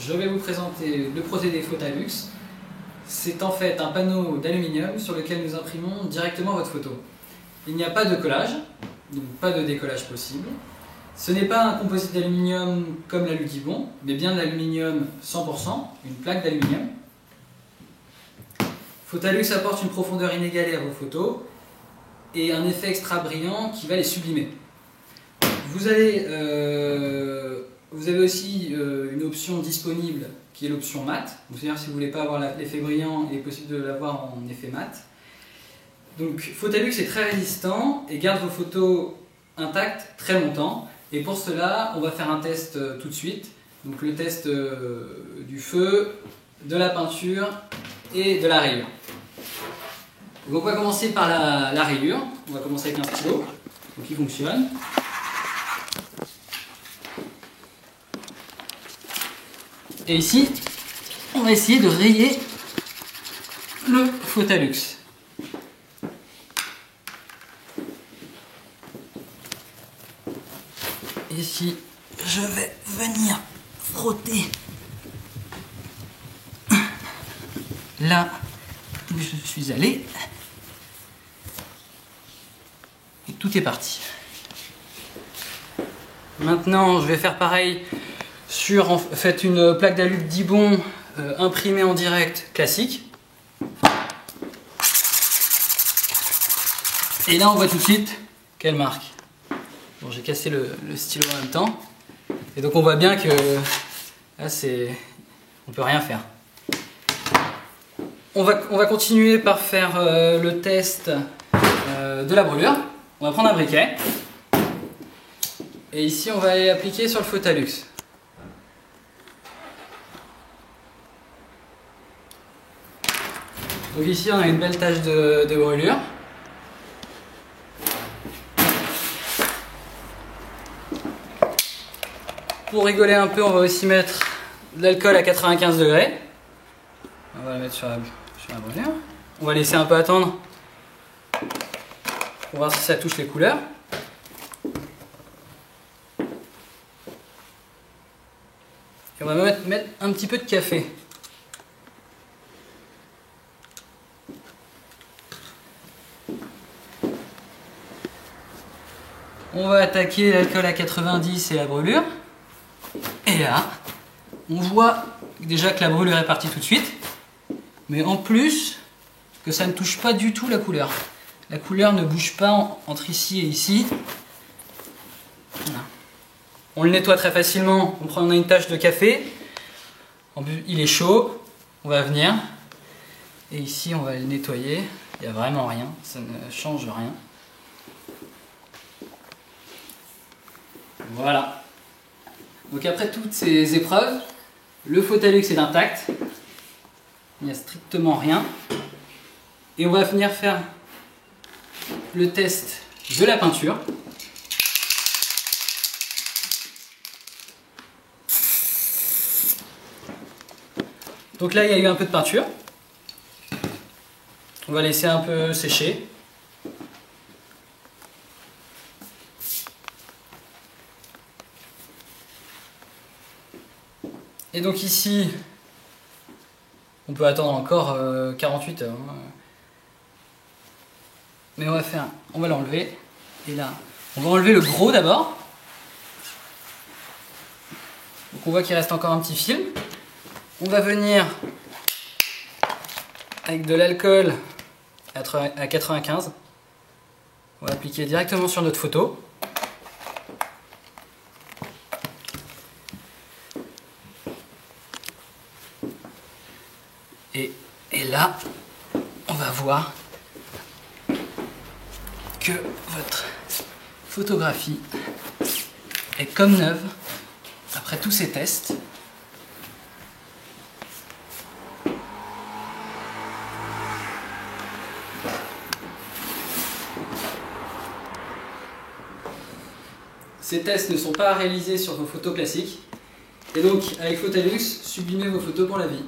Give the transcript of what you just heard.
je vais vous présenter le procédé Photalux. C'est en fait un panneau d'aluminium sur lequel nous imprimons directement votre photo. Il n'y a pas de collage, donc pas de décollage possible. Ce n'est pas un composite d'aluminium comme l'alu Dibond, mais bien de l'aluminium 100%, une plaque d'aluminium. Photalux apporte une profondeur inégalée à vos photos et un effet extra brillant qui va les sublimer. Vous avez aussi une option disponible qui est l'option mat. C'est-à-dire si vous ne voulez pas avoir l'effet brillant, il est possible de l'avoir en effet mat. Donc Photalux est très résistant et garde vos photos intactes très longtemps. Et pour cela, on va faire un test tout de suite. Donc le test du feu, de la peinture et de la rayure. Donc on va commencer par la rayure. On va commencer avec un stylo qui fonctionne. Et ici, on va essayer de rayer le Photalux. Ici, je vais venir frotter là où je suis allé. Et tout est parti. Maintenant, je vais faire pareil sur en fait une plaque d'alu Dibond imprimée en direct classique. Et là, on voit tout de suite quelle marque. Bon, j'ai cassé le stylo en même temps. Et donc on voit bien que là, on peut rien faire. On va continuer par faire le test de la brûlure. On va prendre un briquet. Et ici, on va aller appliquer sur le Photalux. Donc ici, on a une belle tache de brûlure. Pour rigoler un peu, on va aussi mettre de l'alcool à 95 degrés. On va la mettre sur la brûlure. On va laisser un peu attendre pour voir si ça touche les couleurs. Et on va mettre un petit peu de café. On va attaquer l'alcool à 90 et la brûlure. Et là, on voit déjà que la brûlure est partie tout de suite. Mais en plus, que ça ne touche pas du tout la couleur. La couleur ne bouge pas entre ici et ici. Voilà. On le nettoie très facilement. On a une tache de café. Il est chaud. On va venir. Et ici, on va le nettoyer. Il n'y a vraiment rien. Ça ne change rien. Voilà. Donc après toutes ces épreuves, le Photalux est intact. Il n'y a strictement rien. Et on va venir faire le test de la peinture. Donc là, il y a eu un peu de peinture. On va laisser un peu sécher. Et donc ici, on peut attendre encore 48 heures. Mais on va l'enlever. Et là, on va enlever le gros d'abord. Donc on voit qu'il reste encore un petit film. On va venir avec de l'alcool à 95. On va appliquer directement sur notre photo. Et là, on va voir que votre photographie est comme neuve après tous ces tests. Ces tests ne sont pas réalisés sur vos photos classiques. Et donc, avec Photalux, sublimez vos photos pour la vie.